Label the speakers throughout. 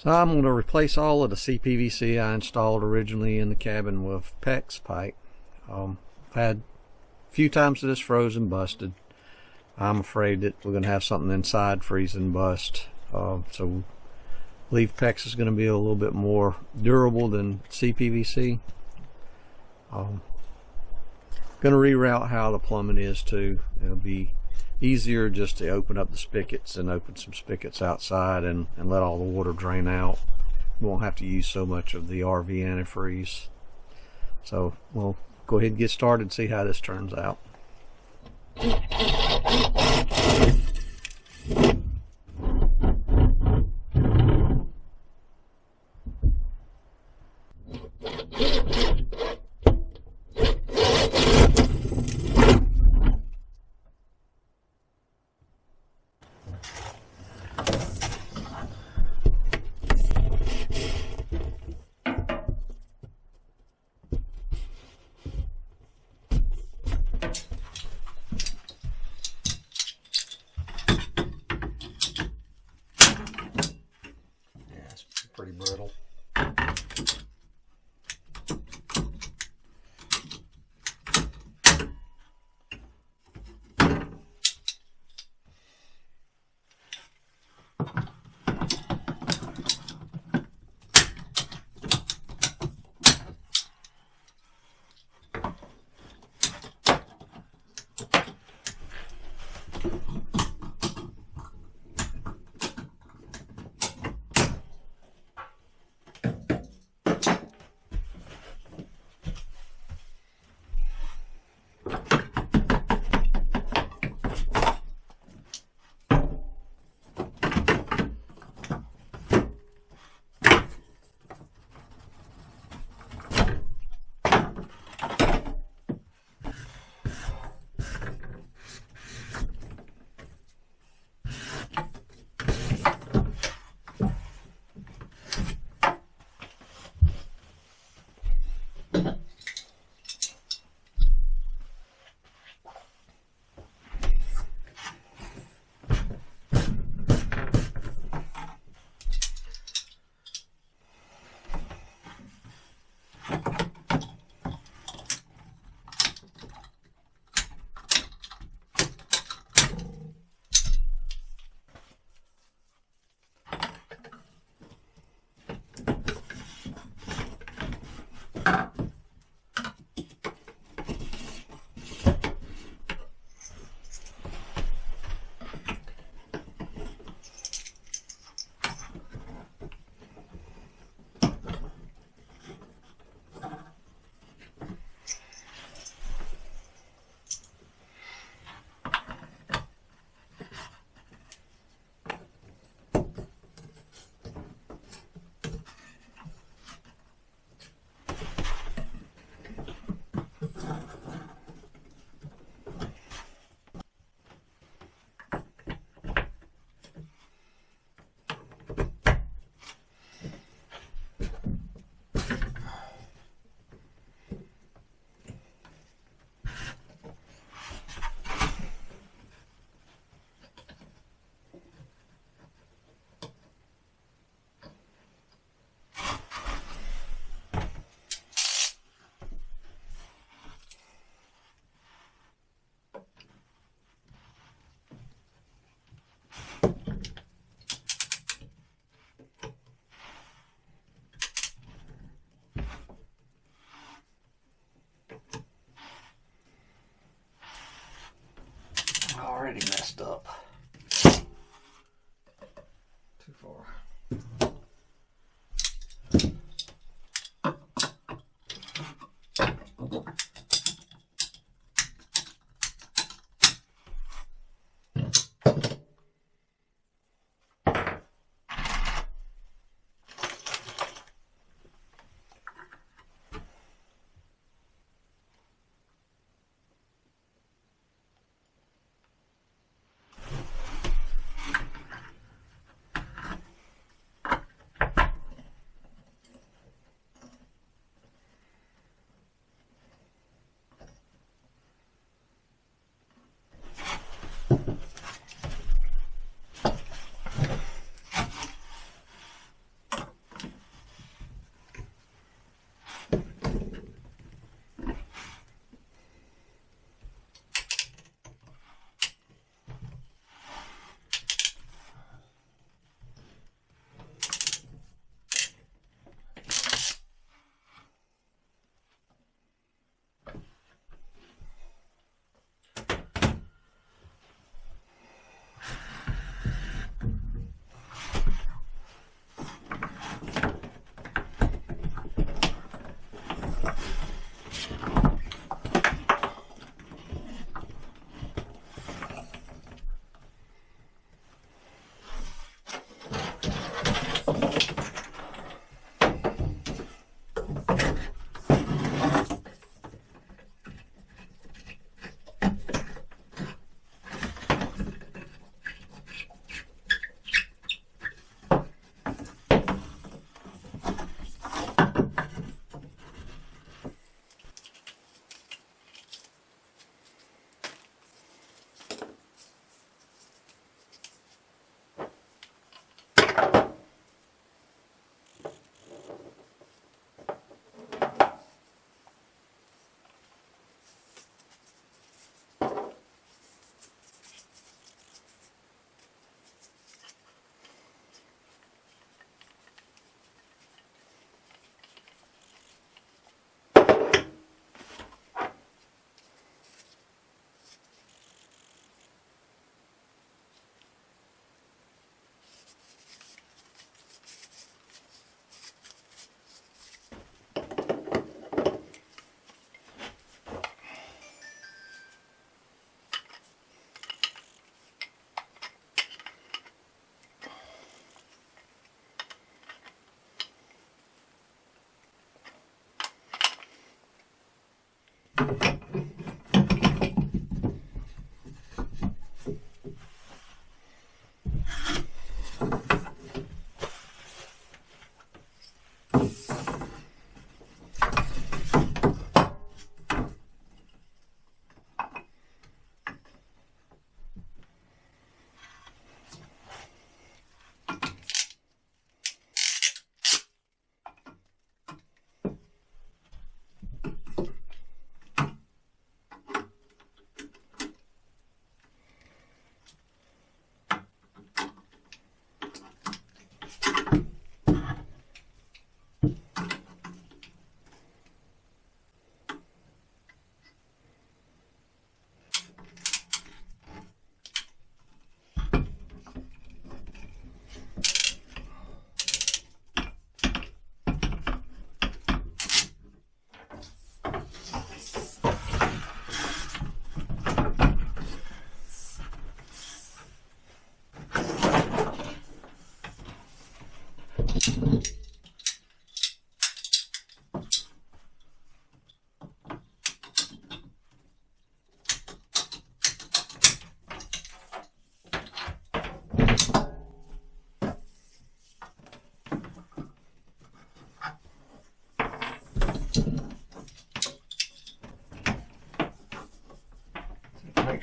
Speaker 1: So I'm going to replace all of the CPVC I installed originally in the cabin with PEX pipe. I've had a few times that it's frozen, busted. I'm afraid that we're going to have something inside freeze and bust. So I believe PEX is going to be a little bit more durable than CPVC. Going to reroute how the plumbing is too. It'll be easier just to open up the spigots and open some spigots outside and let all the water drain out. We won't have to use so much of the RV antifreeze. So we'll go ahead and get started and see how this turns out.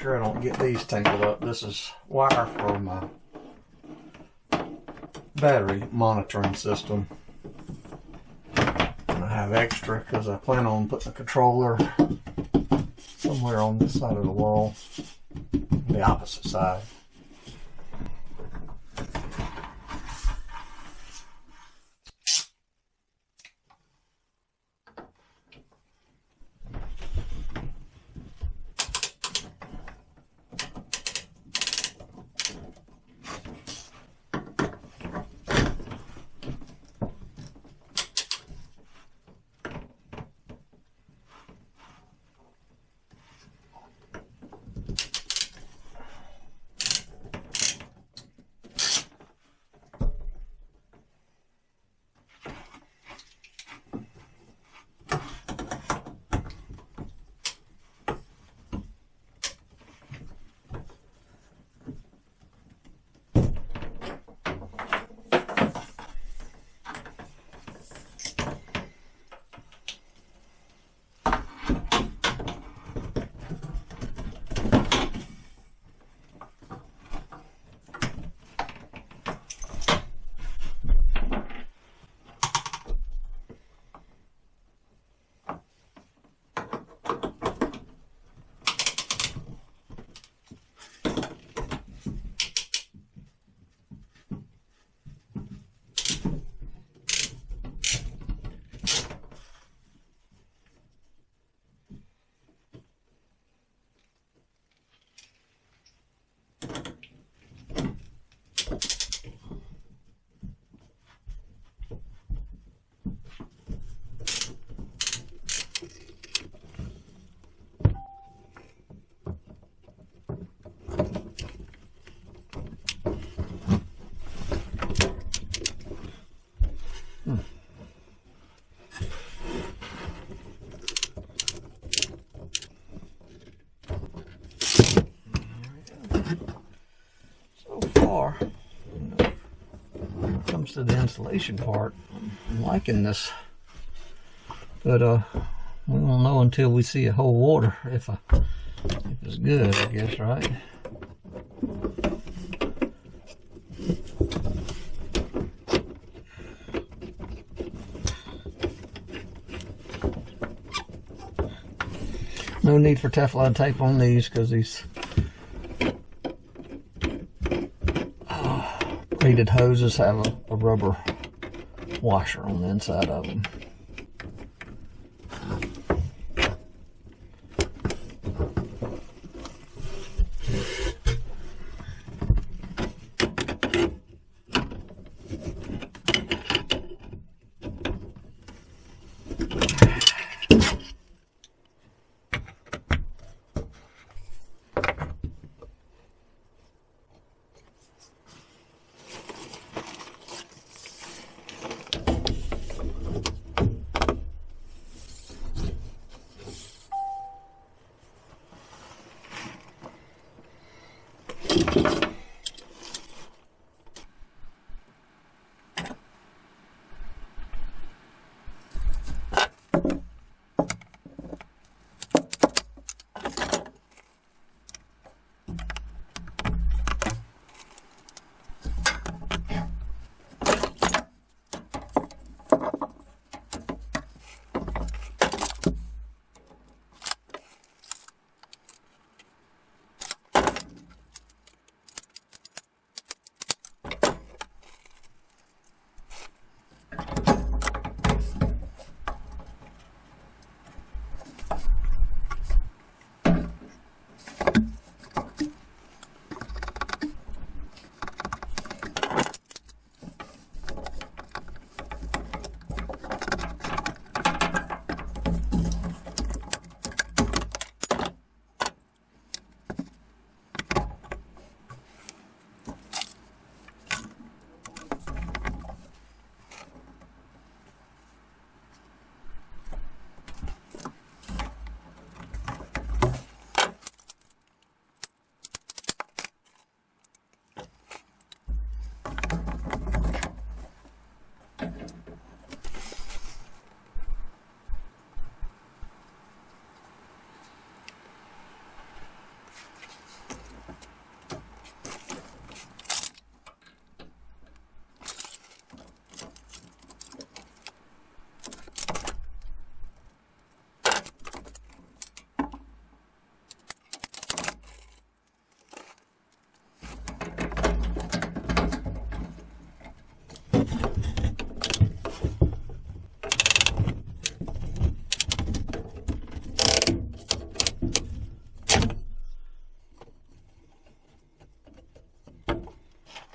Speaker 1: sure I don't get these tangled up. This is wire for my battery monitoring system. And I have extra because I plan on putting a controller somewhere on this side of the wall, the opposite side. When it comes to the installation part, I'm liking this, but we won't know until we see a whole water if it's good, I guess, right? No need for Teflon tape on these because these braided hoses have a rubber washer on the inside of them.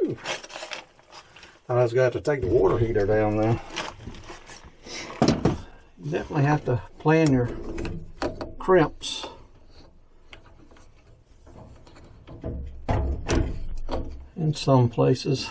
Speaker 1: Whew. I just got to take the water heater down now. You definitely have to plan your crimps. In some places.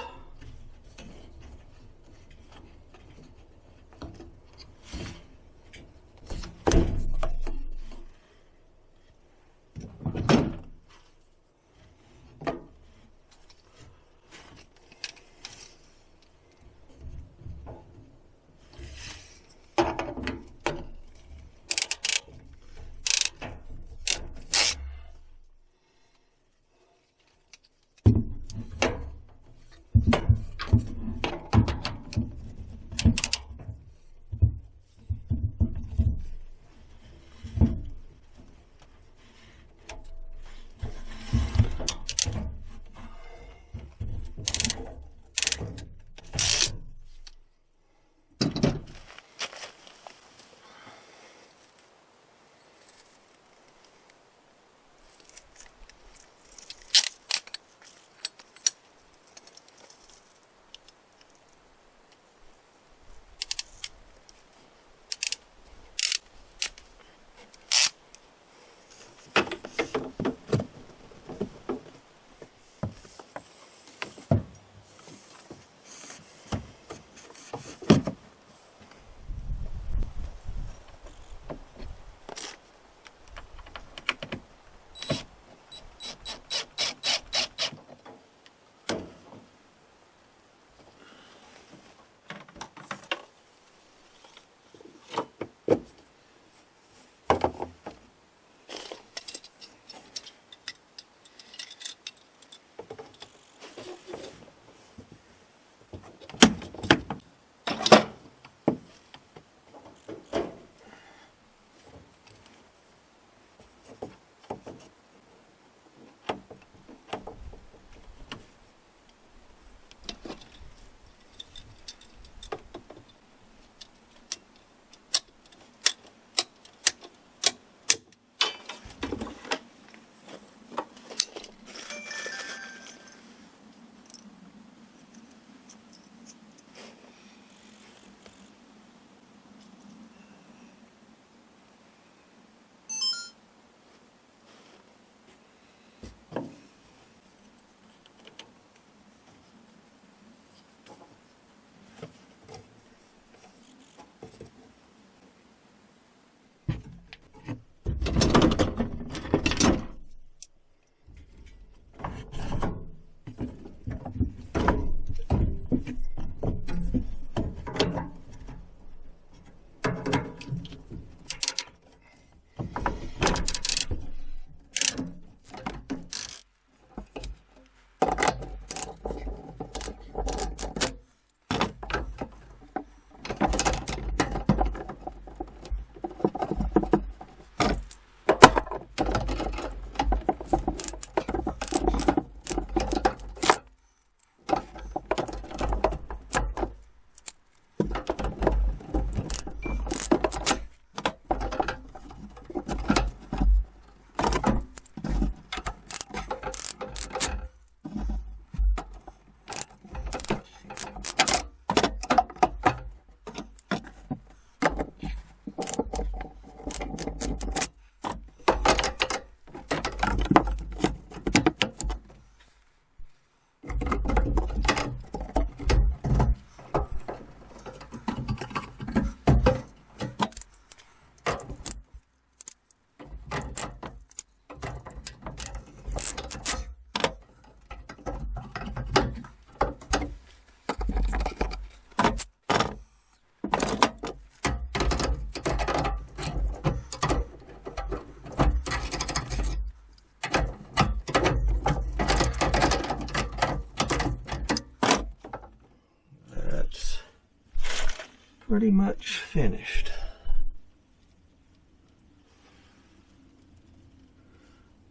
Speaker 2: pretty much finished.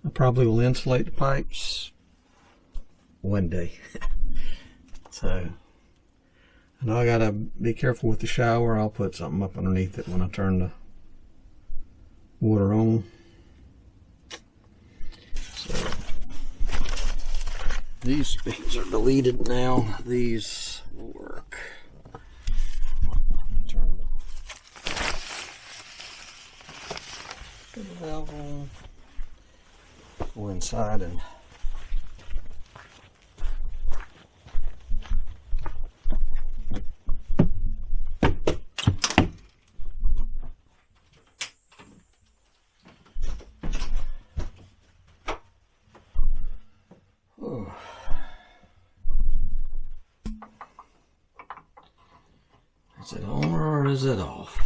Speaker 2: I probably will insulate the pipes one day. So I know I gotta be careful with the shower. I'll put something up underneath it when I turn the water on. So
Speaker 1: These speeds are deleted now. These will work. Turn the valve on. Go inside and is it on or is it off?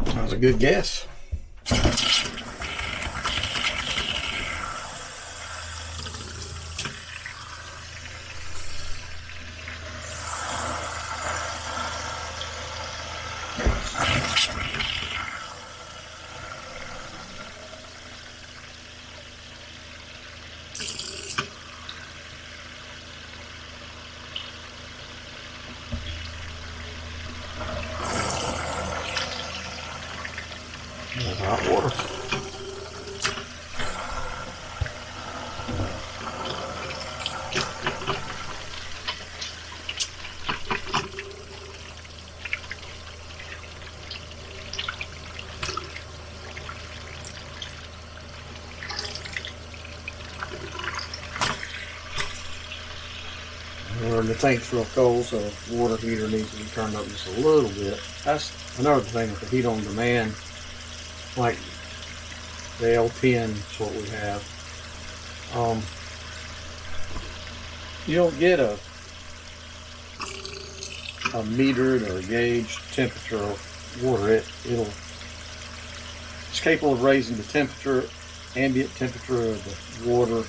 Speaker 1: That was a good guess. Hot water. The tank's real cold, so the water heater needs to be turned up just a little bit. That's another thing with the heat on demand. Like the L10 is what we have. You don't get a metered or gauge temperature of water. It's capable of raising the temperature, ambient temperature of the water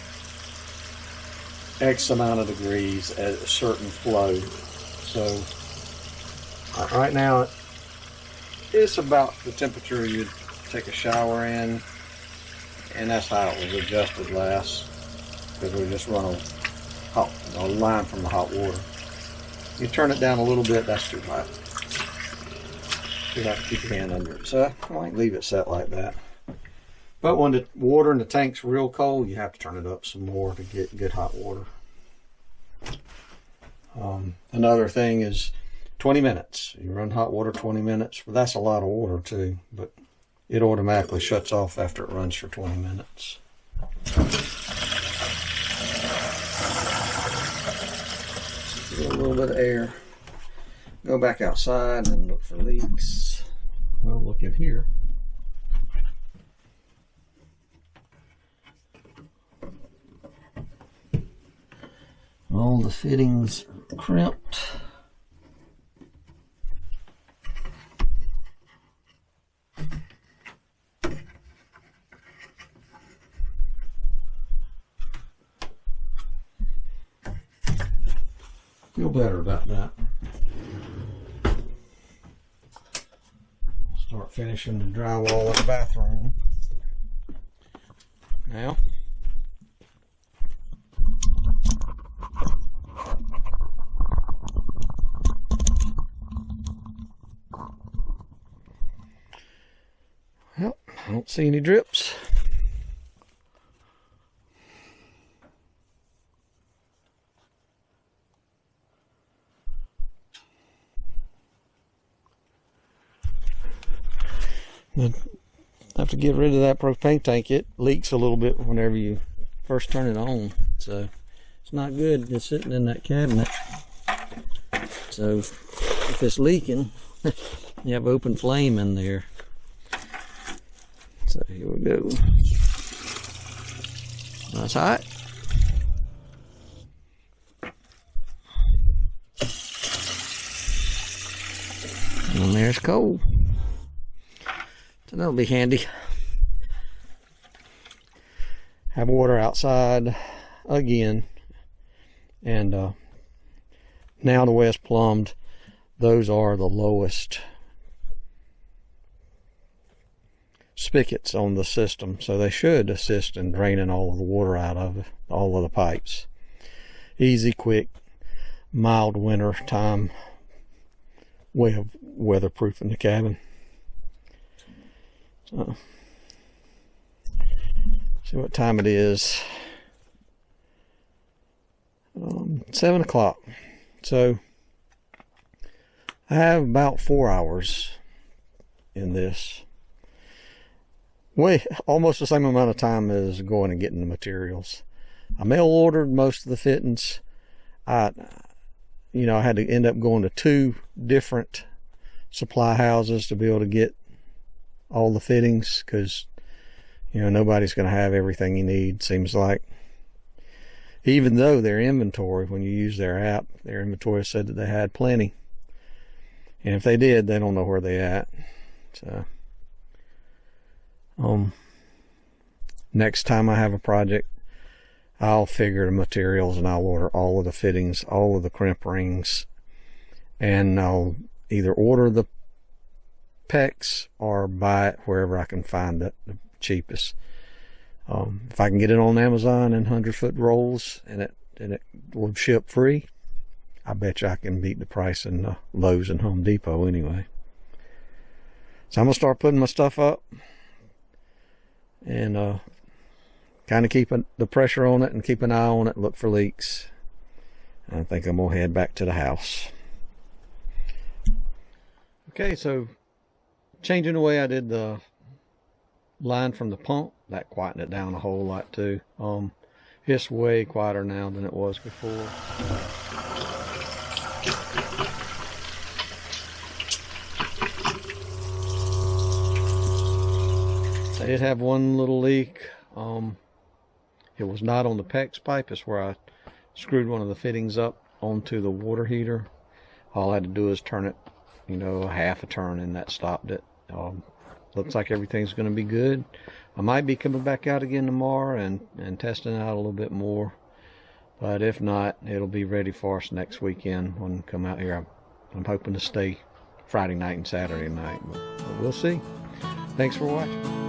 Speaker 1: X amount of degrees at a certain flow. So right now it's about the temperature you'd take a shower in, and that's how it was adjusted last, because we just run a line from the hot water. You turn it down a little bit, that's too hot. You have to keep your hand under it. So I might leave it set like that. But when the water in the tank's real cold, you have to turn it up some more to get good hot water. Another thing is 20 minutes. You run hot water 20 minutes. Well, that's a lot of water too, but it automatically shuts off after it runs for 20 minutes. Get a little bit of air. Go back outside and look for leaks. Well, look in here. All the fittings are crimped. Feel better about that. Start finishing the drywall of the bathroom now. Well, I don't see any drips. But have to get rid of that propane tank. It leaks a little bit whenever you first turn it on, so it's not good. It's sitting in that cabinet, so if it's leaking, you have open flame in there. So here we go.
Speaker 2: That's hot. And there's cold. So that'll be handy. Have water outside again. And now the way it's plumbed, those are the lowest spigots on the system, so they should assist in draining all of the water out of all of the pipes. Easy, quick, mild winter time way of weatherproofing the cabin. So, see what time it is. 7 o'clock. So I have about 4 hours in this. Almost the same amount of time as going and getting the materials. I mail ordered most of the fittings. I had to end up going to 2 different supply houses to be able to get all the fittings, because nobody's going to have everything you need, seems like. Even though their inventory, when you use their app, their inventory said that they had plenty. And if they did, they don't know where they at. So next time I have a project, I'll figure the materials and I'll order all of the fittings, all of the crimp rings, and I'll either order the PEX or buy it wherever I can find it the cheapest. If I can get it on Amazon in 100-foot rolls and it will ship free, I bet you I can beat the price in Lowe's and Home Depot anyway. So I'm gonna start putting my stuff up and kind of keep the pressure on it and keep an eye on it, look for leaks. I think I'm gonna head back to the house. Okay, so changing the way I did the line from the pump, that quietened it down a whole lot too. It's way quieter now than it was before. I did have one little leak. It was not on the PEX pipe. It's where I screwed one of the fittings up onto the water heater. All I had to do is turn it, half a turn, and that stopped it. Looks like everything's going to be good. I might be coming back out again tomorrow and testing out a little bit more. But if not, it'll be ready for us next weekend when we come out here. I'm hoping to stay Friday night and Saturday night, but we'll see. Thanks for watching.